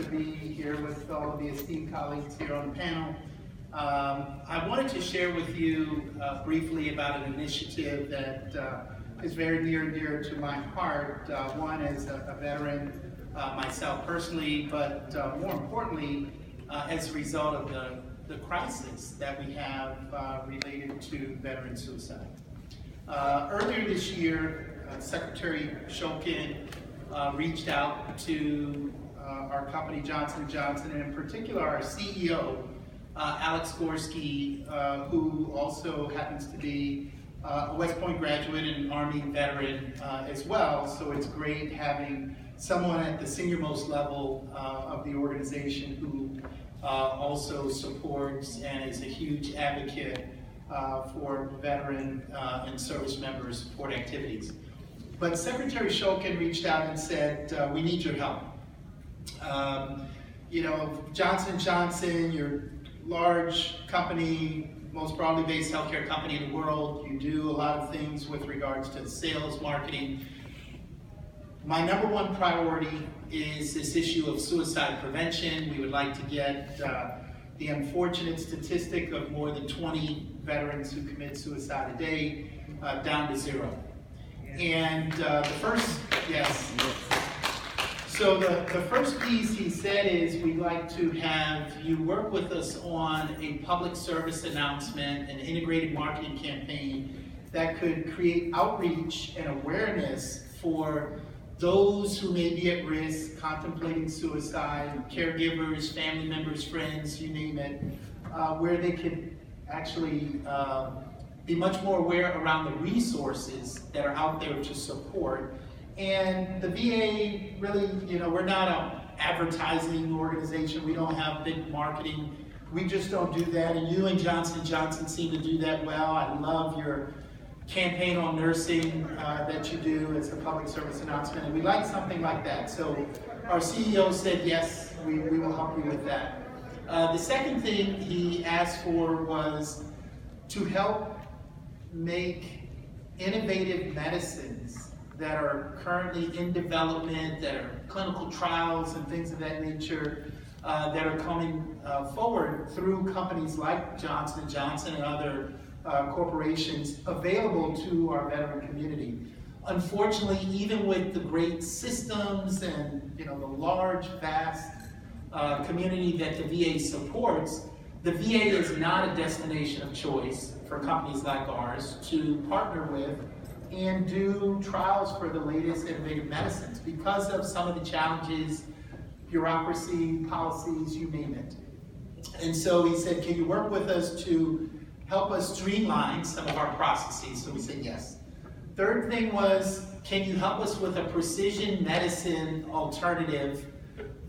to be here with all of the esteemed colleagues here on the panel. I wanted to share with you briefly about an initiative that is very near and dear to my heart. One as a veteran myself personally, but more importantly, as a result of the crisis that we have related to veteran suicide. Earlier this year, Secretary Shulkin reached out to our company Johnson & Johnson, and in particular our CEO, Alex Gorski, who also happens to be a West Point graduate and an Army veteran as well. So it's great having someone at the senior-most level of the organization who also supports and is a huge advocate for veteran and service member support activities. But Secretary Shulkin reached out and said, we need your help. Johnson & Johnson, you're a large company, most broadly based healthcare company in the world. You do a lot of things with regards to sales, marketing. My number one priority is this issue of suicide prevention. We would like to get the unfortunate statistic of more than 20 veterans who commit suicide a day down to zero. And the first piece he said is we'd like to have you work with us on a public service announcement, an integrated marketing campaign that could create outreach and awareness for those who may be at risk, contemplating suicide, caregivers, family members, friends, you name it, where they could actually be much more aware around the resources that are out there to support. And the VA really, we're not an advertising organization. We don't have big marketing. We just don't do that. And you and Johnson & Johnson seem to do that well. I love your campaign on nursing that you do as a public service announcement. And we like something like that. So our CEO said, yes, we will help you with that. The second thing he asked for was to help make innovative medicines that are currently in development, that are clinical trials and things of that nature, that are coming forward through companies like Johnson & Johnson and other corporations available to our veteran community. Unfortunately, even with the great systems and the large, vast community that the VA supports, the VA is not a destination of choice for companies like ours to partner with and do trials for the latest innovative medicines because of some of the challenges, bureaucracy, policies, you name it. And so he said, can you work with us to help us streamline some of our processes? So we said yes. Third thing was, can you help us with a precision medicine alternative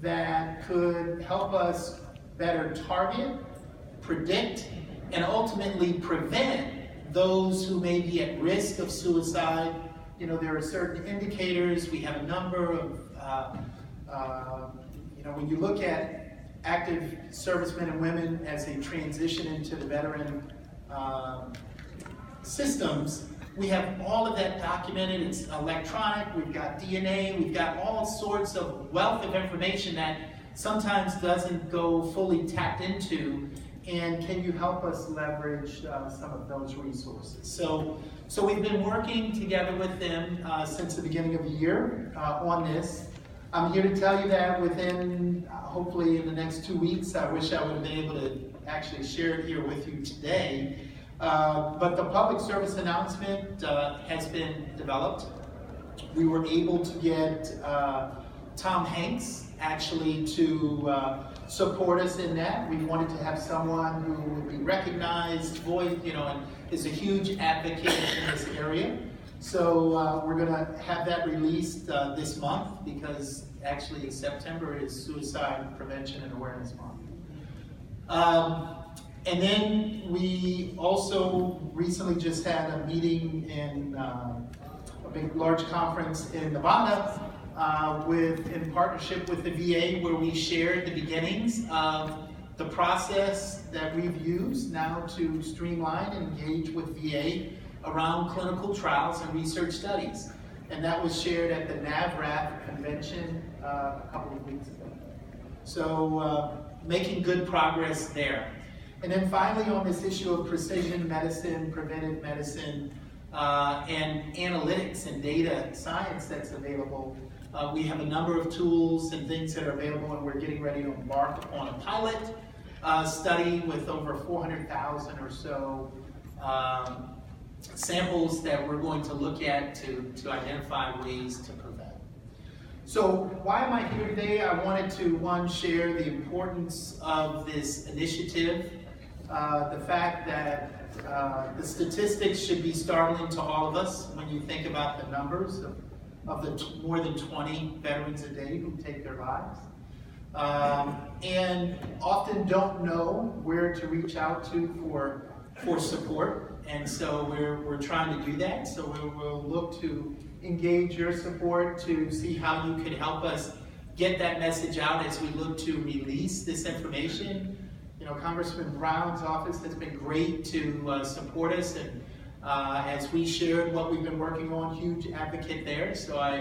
that could help us better target, predict, and ultimately prevent those who may be at risk of suicide. There are certain indicators. We have a number of, when you look at active servicemen and women as they transition into the veteran systems, we have all of that documented. It's electronic. We've got DNA. We've got all sorts of wealth of information that sometimes doesn't go fully tapped into. And can you help us leverage some of those resources? So we've been working together with them since the beginning of the year on this. I'm here to tell you that within, hopefully in the next 2 weeks, I wish I would have been able to actually share it here with you today. But the public service announcement has been developed. We were able to get Tom Hanks actually to support us in that. We wanted to have someone who would be recognized, voice, and is a huge advocate in this area. So we're going to have that released this month because actually September is Suicide Prevention and Awareness Month. And then we also recently just had a meeting in a big, large conference in Nevada in partnership with the VA, where we shared the beginnings of the process that we've used now to streamline and engage with VA around clinical trials and research studies. And that was shared at the NAVRAP convention a couple of weeks ago. So making good progress there. And then finally, on this issue of precision medicine, preventive medicine, and analytics and data science that's available, we have a number of tools and things that are available, and we're getting ready to embark on a pilot study with over 400,000 or so samples that we're going to look at to identify ways to prevent. So why am I here today? I wanted to, one, share the importance of this initiative, the fact that the statistics should be startling to all of us when you think about the numbers of the more than 20 veterans a day who take their lives, and often don't know where to reach out to for support. And so we're trying to do that. So we'll look to engage your support to see how you can help us get that message out as we look to release this information. You know, Congressman Brown's office has been great to support us, and as we shared what we've been working on, huge advocate there. So I